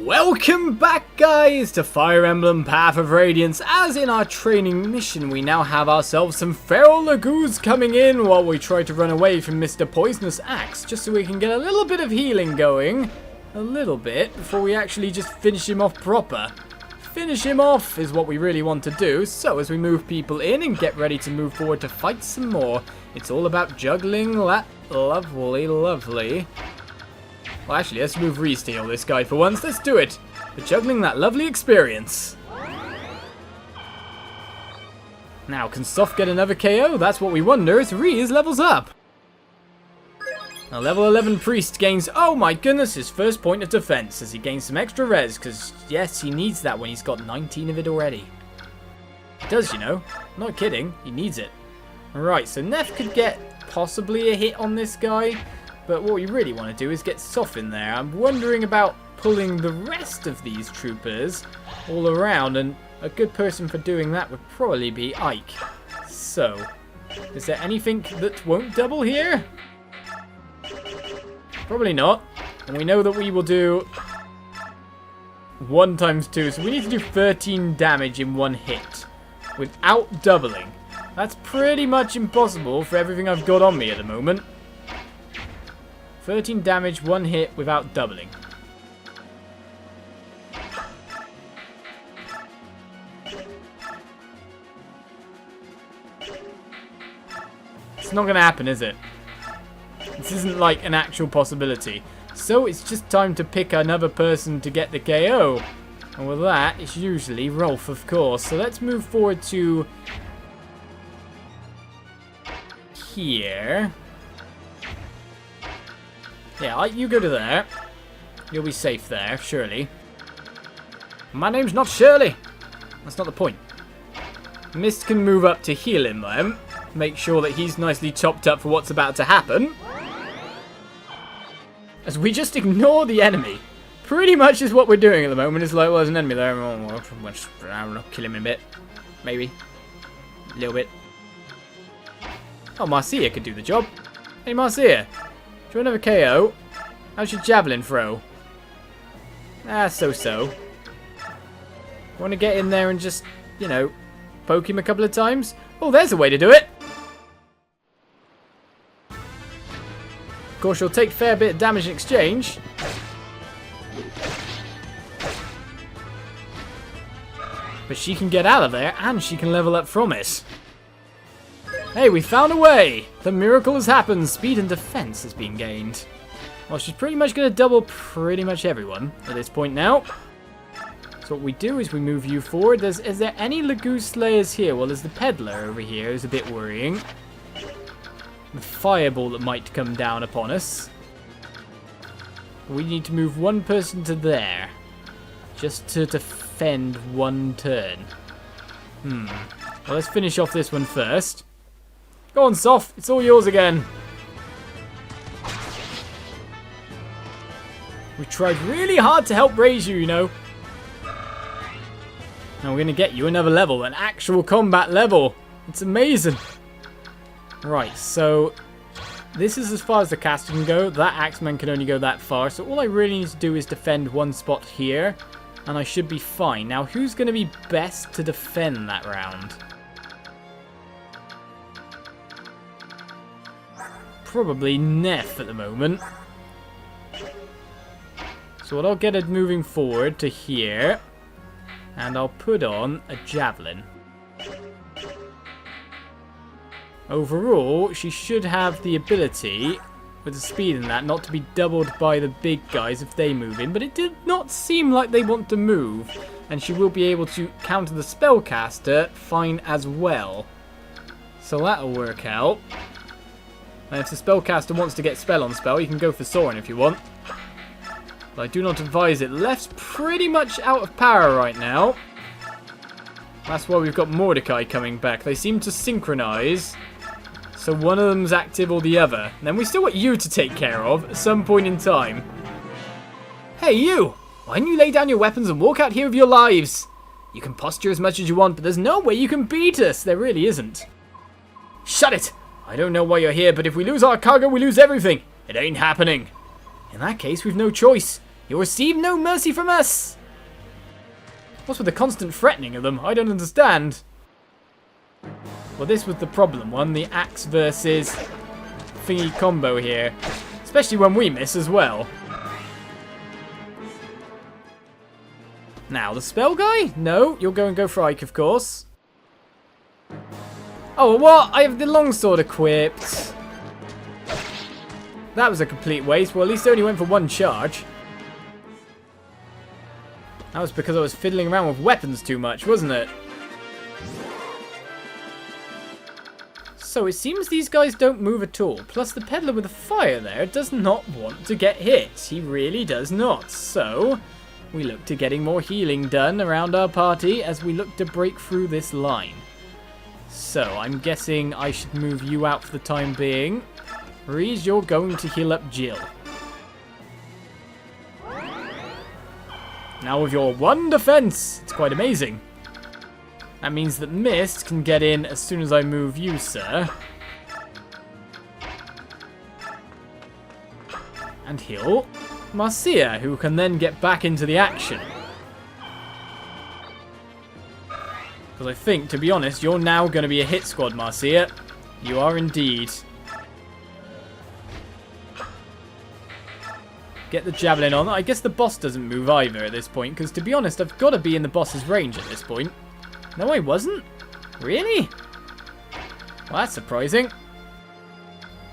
Welcome back, guys, to Fire Emblem Path of Radiance. As in our training mission, we now have ourselves some feral lagoos coming in while we try to run away from Mr. Poisonous Axe, just so we can get a little bit of healing going. A little bit, before we actually just finish him off proper. Finish him off is what we really want to do, so as we move people in and get ready to move forward to fight some more, it's all about juggling that lovely. Well, actually, let's move Reese to heal this guy for once. Let's do it. We're juggling that lovely experience. Now, can Soft get another KO? That's what we wonder as Reese levels up. Now, level 11 Priest gains, oh my goodness, his first point of defense as he gains some extra res, because, yes, he needs that when he's got 19 of it already. He does, you know. I'm not kidding. He needs it. Alright, so Neff could get possibly a hit on this guy. But what we really want to do is get Soft in there. I'm wondering about pulling the rest of these troopers all around, and a good person for doing that would probably be Ike. So, is there anything that won't double here? Probably not. And we know that we will do 1 times 2, so we need to do 13 damage in 1 hit without doubling. That's pretty much impossible for everything I've got on me at the moment. 13 damage, 1 hit without doubling. It's not going to happen, is it? This isn't like an actual possibility. So it's just time to pick another person to get the KO. And with that, it's usually Rolf, of course. So let's move forward to here. Yeah, you go to there. You'll be safe there, surely. My name's not Shirley. That's not the point. Mist can move up to heal him, then. Make sure that he's nicely chopped up for what's about to happen. As we just ignore the enemy. Pretty much is what we're doing at the moment. It's like, well, there's an enemy there. I don't know, kill him in a bit. Maybe. A little bit. Oh, Marcia could do the job. Hey, Marcia. Do you want another KO? How's your javelin throw? Ah, so-so. Want to get in there and just, you know, poke him a couple of times? Oh, there's a way to do it! Of course, you'll take a fair bit of damage in exchange. But she can get out of there, and she can level up from it. Hey, we found a way! The miracle has happened. Speed and defense has been gained. Well, she's pretty much going to double pretty much everyone at this point now. So what we do is we move you forward. Is there any Lagoo Slayers here? Well, there's the Peddler over here who's a bit worrying. The fireball that might come down upon us. We need to move one person to there. Just to defend 1 turn. Well, let's finish off this one first. Go on, Soft. It's all yours again. We tried really hard to help raise you, you know. Now we're going to get you another level. An actual combat level. It's amazing. Right, so this is as far as the caster can go. That Axeman can only go that far. So all I really need to do is defend 1 spot here. And I should be fine. Now, who's going to be best to defend that round? Probably Neff at the moment. So what I'll get it moving forward to here. And I'll put on a javelin. Overall, she should have the ability, with the speed in that, not to be doubled by the big guys if they move in. But it did not seem like they want to move. And she will be able to counter the spellcaster fine as well. So that'll work out. And if the spellcaster wants to get spell on spell, you can go for Soren if you want. But I do not advise it. Left's pretty much out of power right now. That's why we've got Mordecai coming back. They seem to synchronize. So one of them's active or the other. And then we still got you to take care of at some point in time. Hey, you! Why don't you lay down your weapons and walk out here with your lives? You can posture as much as you want, but there's no way you can beat us. There really isn't. Shut it! I don't know why you're here, but if we lose our cargo, we lose everything. It ain't happening. In that case, we've no choice. You'll receive no mercy from us! What's with the constant threatening of them? I don't understand. Well, this was the problem one. The axe versus thingy combo here. Especially when we miss as well. Now, the spell guy? No, you'll go and go for Ike, of course. Oh, what? I have the longsword equipped. That was a complete waste. Well, at least I only went for one charge. That was because I was fiddling around with weapons too much, wasn't it? So it seems these guys don't move at all. Plus the peddler with the fire there does not want to get hit. He really does not. So we look to getting more healing done around our party as we look to break through this line. So I'm guessing I should move you out for the time being. Reese, you're going to heal up Jill. Now with your one defense, it's quite amazing. That means that Mist can get in as soon as I move you, sir. And heal Marcia, who can then get back into the action. Because I think, to be honest, you're now going to be a hit squad, Marcia. You are indeed. Get the javelin on. I guess the boss doesn't move either at this point, because to be honest, I've got to be in the boss's range at this point. No, I wasn't. Really? Well, that's surprising.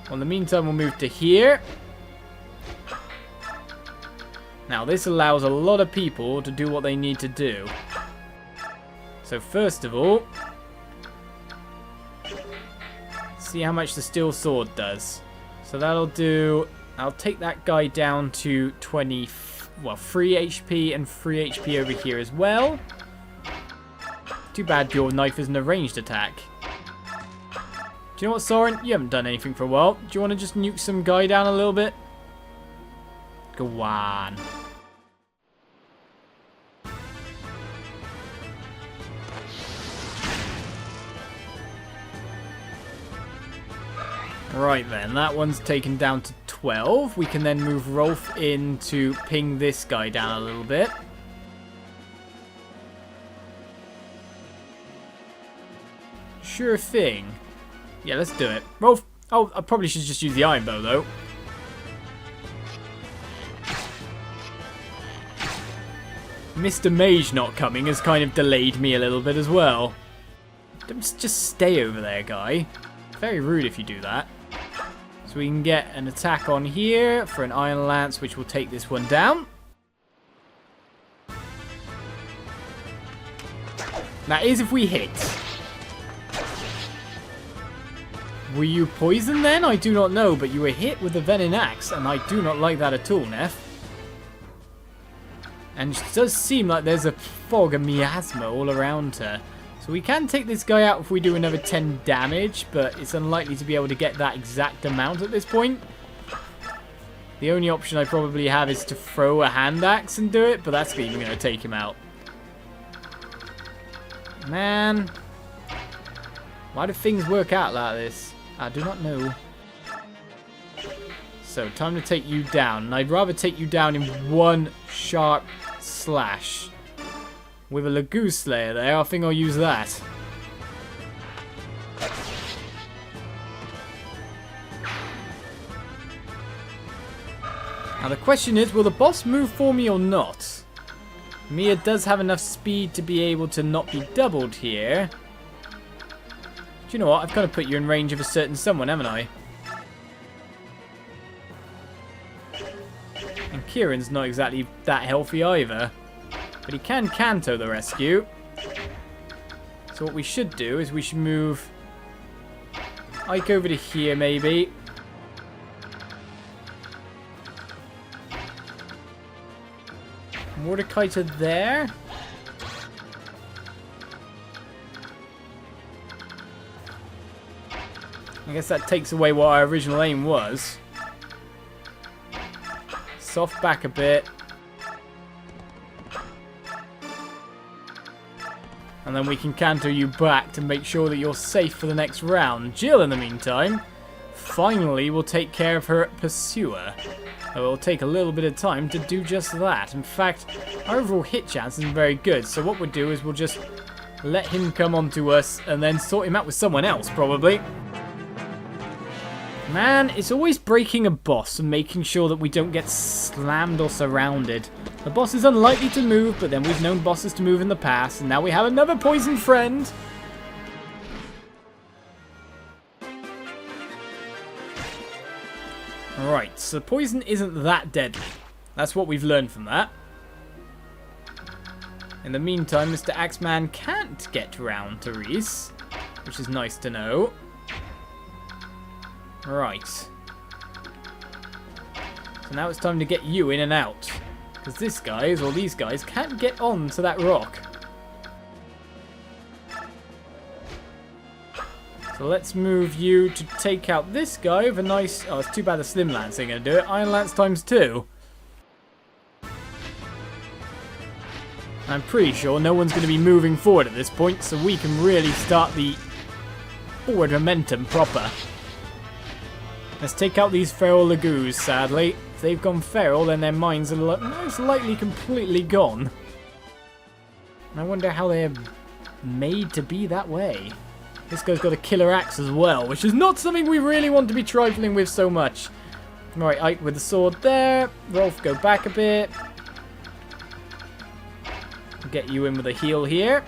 Well, in the meantime, we'll move to here. Now, this allows a lot of people to do what they need to do. So, first of all, see how much the steel sword does. So that'll do... I'll take that guy down to 3 HP and 3 HP over here as well. Too bad your knife isn't a ranged attack. Do you know what, Soren? You haven't done anything for a while. Do you want to just nuke some guy down a little bit? Go on. Right then, that one's taken down to 12. We can then move Rolf in to ping this guy down a little bit. Sure thing. Yeah, let's do it. Rolf. Oh, I probably should just use the iron bow, though. Mr. Mage not coming has kind of delayed me a little bit as well. Don't just stay over there, guy. Very rude if you do that. So we can get an attack on here for an Iron Lance, which will take this one down. That is if we hit. Were you poisoned then? I do not know, but you were hit with the Venom Axe, and I do not like that at all, Neff. And it does seem like there's a fog of miasma all around her. So we can take this guy out if we do another 10 damage, but it's unlikely to be able to get that exact amount at this point. The only option I probably have is to throw a hand axe and do it, but that's even going to take him out. Man. Why do things work out like this? I do not know. So, time to take you down. And I'd rather take you down in one sharp slash. With a Lagoon Slayer there, I think I'll use that. Now the question is, will the boss move for me or not? Mia does have enough speed to be able to not be doubled here. Do you know what? I've kind of put you in range of a certain someone, haven't I? And Kieran's not exactly that healthy either. But he can Kanto the rescue. So what we should do is we should move Ike over to here maybe. Mordecai to there. I guess that takes away what our original aim was. Soft back a bit. And then we can canter you back to make sure that you're safe for the next round. Jill, in the meantime, finally will take care of her pursuer. it will take a little bit of time to do just that. In fact, our overall hit chance isn't very good, so what we'll do is we'll just let him come onto us and then sort him out with someone else, probably. Man, it's always breaking a boss and making sure that we don't get slammed or surrounded. The boss is unlikely to move, but then we've known bosses to move in the past, and now we have another poison friend. Right, so poison isn't that deadly. That's what we've learned from that. In the meantime, Mr. Axeman can't get round to Reese, which is nice to know. Right. So now it's time to get you in and out. Because this guys, or these guys, can't get on to that rock. So let's move you to take out this guy with a nice... Oh, it's too bad the Slim Lance ain't going to do it. Iron Lance times 2. I'm pretty sure no one's going to be moving forward at this point, so we can really start the forward momentum proper. Let's take out these feral lagoos, sadly. If they've gone feral, then their minds are most likely completely gone. I wonder how they're made to be that way. This guy's got a killer axe as well, which is not something we really want to be trifling with so much. Right, Ike with the sword there. Rolf, go back a bit. Get you in with a heal here.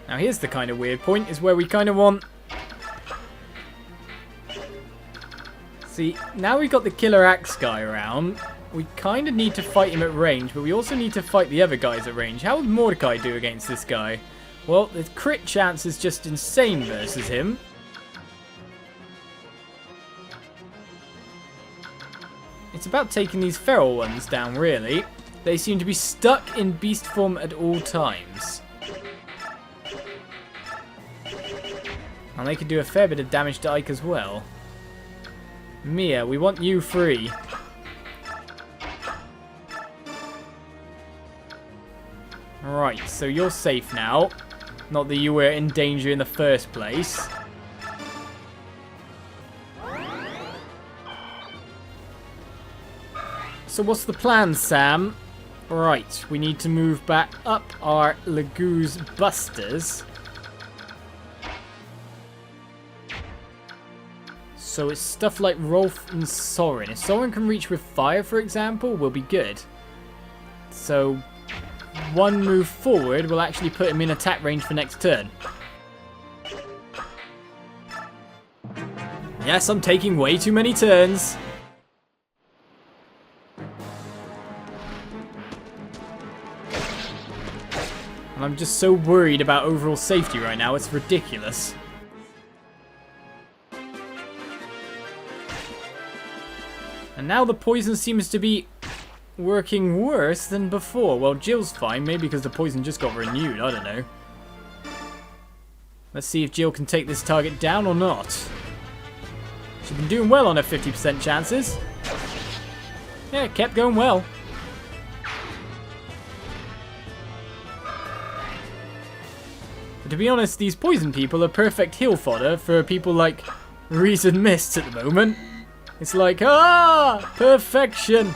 Now here's the kind of weird point, is where we kind of want... See, now we've got the killer axe guy around. We kind of need to fight him at range, but we also need to fight the other guys at range. How would Mordecai do against this guy? Well, the crit chance is just insane versus him. It's about taking these feral ones down, really. They seem to be stuck in beast form at all times. And they could do a fair bit of damage to Ike as well. Mia, we want you free. Right, so you're safe now. Not that you were in danger in the first place. So what's the plan, Sam? Right, we need to move back up our Lagoo's Busters. So it's stuff like Rolf and Soren. If Soren can reach with fire, for example, we'll be good. So one move forward will actually put him in attack range for next turn. Yes, I'm taking way too many turns. And I'm just so worried about overall safety right now, it's ridiculous. And now the poison seems to be working worse than before. Well, Jill's fine, maybe because the poison just got renewed, I don't know. Let's see if Jill can take this target down or not. She's been doing well on her 50% chances. Yeah, it kept going well. But to be honest, these poison people are perfect heal fodder for people like Reese and Mist at the moment. It's like, perfection.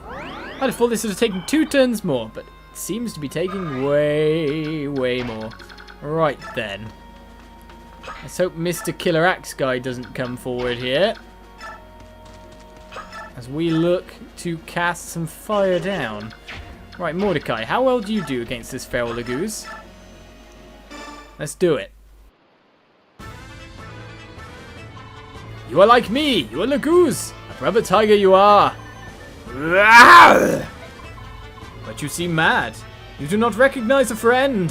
I'd have thought this would have taken 2 turns more, but it seems to be taking way, way more. Right then. Let's hope Mr. Killer Axe guy doesn't come forward here. As we look to cast some fire down. Right, Mordecai, how well do you do against this feral Lagoose? Let's do it. You are like me! You are Lagoose! A brother tiger you are! But you seem mad. You do not recognize a friend.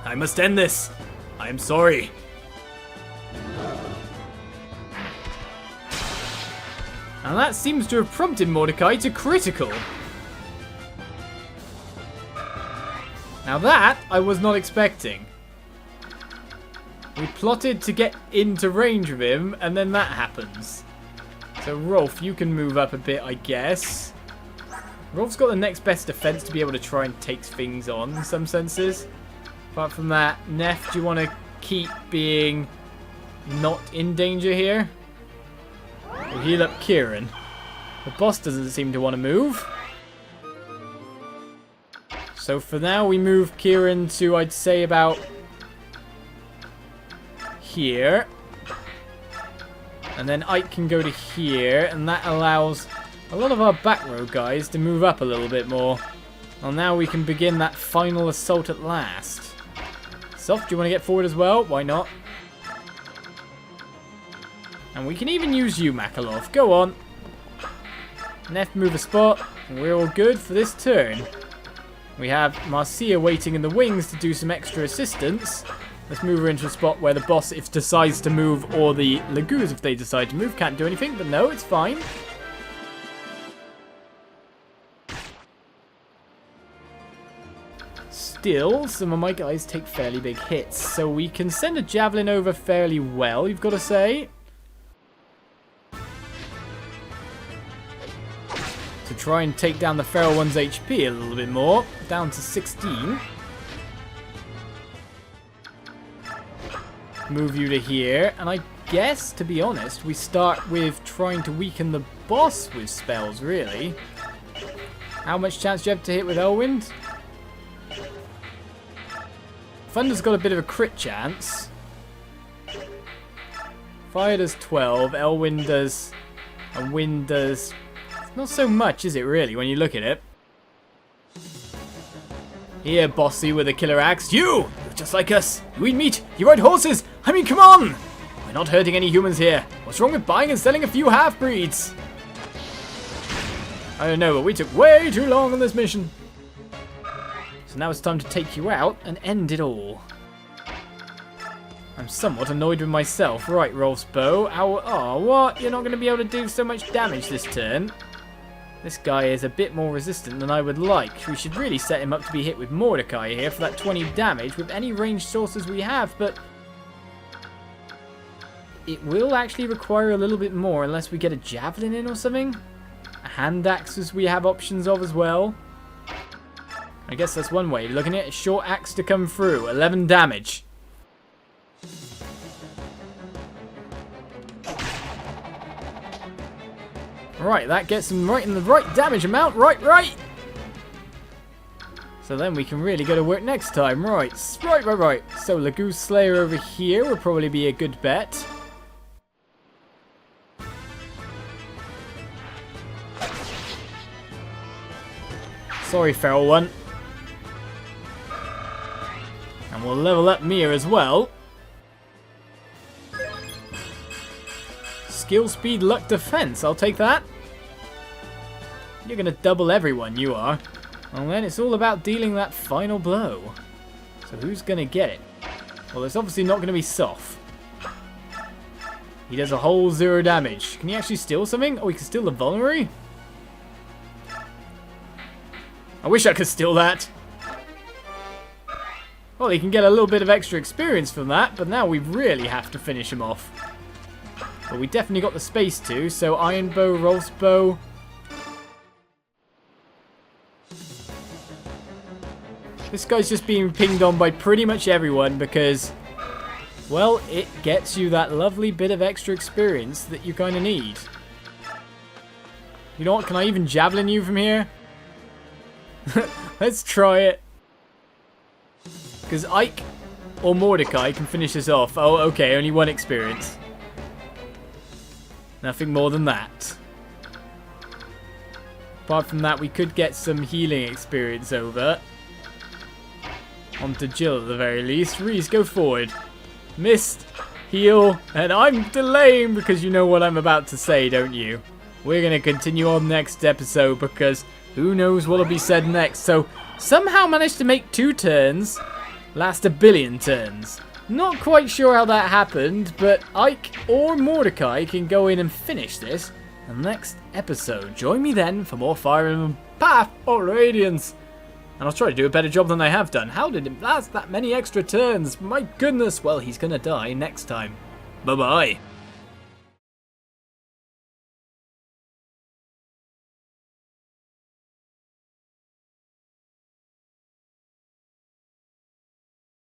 I must end this. I am sorry. And that seems to have prompted Mordecai to critical. Now that I was not expecting. We plotted to get into range of him, and then that happens. So Rolf, you can move up a bit, I guess. Rolf's got the next best defense to be able to try and take things on in some senses. Apart from that, Neff, do you want to keep being not in danger here? We'll heal up Kieran. The boss doesn't seem to want to move. So for now, we move Kieran to, I'd say, about here. And then Ike can go to here, and that allows a lot of our back row guys to move up a little bit more. Well, now we can begin that final assault at last. Soft, do you want to get forward as well? Why not? And we can even use you, Makalov. Go on. Neff, move a spot. We're all good for this turn. We have Marcia waiting in the wings to do some extra assistance. Let's move her into a spot where the boss, if decides to move, or the Lagoos, if they decide to move, can't do anything. But no, it's fine. Still, some of my guys take fairly big hits. So we can send a javelin over fairly well, you've got to say. To try and take down the Feral One's HP a little bit more. Down to 16. Move you to here. And I guess, to be honest, we start with trying to weaken the boss with spells, really. How much chance do you have to hit with Elwind? Thunder's got a bit of a crit chance. Fire does 12. Elwind does... And Wind does... Not so much, is it, really, when you look at it? Here, bossy with a killer axe. You're just like us. You eat meat. You ride horses. I mean, come on. We're not hurting any humans here. What's wrong with buying and selling a few half-breeds? I don't know, but we took way too long on this mission. So now it's time to take you out and end it all. I'm somewhat annoyed with myself. Right, Rolf's bow. Oh, what? You're not going to be able to do so much damage this turn. This guy is a bit more resistant than I would like. We should really set him up to be hit with Mordecai here for that 20 damage with any ranged sources we have, but it will actually require a little bit more unless we get a javelin in or something. A hand axes we have options of as well. I guess that's one way of looking at it. A short axe to come through. 11 damage. Right, that gets him right in the right damage amount. Right. So then we can really go to work next time. Right. So Lagoose Slayer over here will probably be a good bet. Sorry, Feral One. And we'll level up Mia as well. Skill, speed, luck, defense. I'll take that. You're going to double everyone, you are. Well, then it's all about dealing that final blow. So who's going to get it? Well, it's obviously not going to be Soph. He does a whole 0 damage. Can he actually steal something? Oh, he can steal the vulnerary? I wish I could steal that. Well, he can get a little bit of extra experience from that, but now we really have to finish him off. But we definitely got the space to, so Iron Bow, Rolf's Bow. This guy's just being pinged on by pretty much everyone because, well, it gets you that lovely bit of extra experience that you kind of need. You know what, can I even javelin you from here? Let's try it. Because Ike or Mordecai can finish this off. Oh, okay, only 1 experience. Nothing more than that. Apart from that, we could get some healing experience over. Onto Jill at the very least. Reese, go forward. Missed. Heal. And I'm delaying because you know what I'm about to say, don't you? We're going to continue on next episode because who knows what will be said next. So, somehow managed to make 2 turns last 1 billion turns. Not quite sure how that happened, but Ike or Mordecai can go in and finish this in the next episode. Join me then for more Fire Emblem Path of Radiance. And I'll try to do a better job than I have done. How did it last that many extra turns? My goodness, well, he's gonna die next time. Bye-bye.